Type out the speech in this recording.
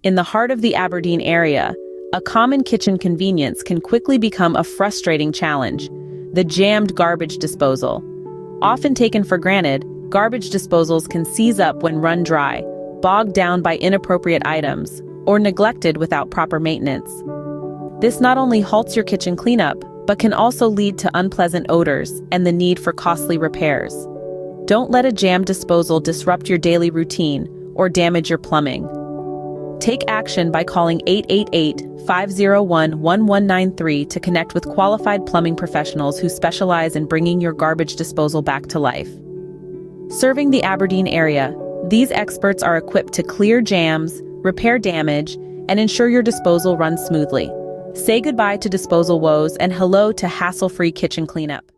In the heart of the Aberdeen area, a common kitchen convenience can quickly become a frustrating challenge: the jammed garbage disposal. Often taken for granted, garbage disposals can seize up when run dry, bogged down by inappropriate items, or neglected without proper maintenance. This not only halts your kitchen cleanup, but can also lead to unpleasant odors and the need for costly repairs. Don't let a jammed disposal disrupt your daily routine or damage your plumbing. Take action by calling 888-501-1193 to connect with qualified plumbing professionals who specialize in bringing your garbage disposal back to life. Serving the Aberdeen area, these experts are equipped to clear jams, repair damage, and ensure your disposal runs smoothly. Say goodbye to disposal woes and hello to hassle-free kitchen cleanup.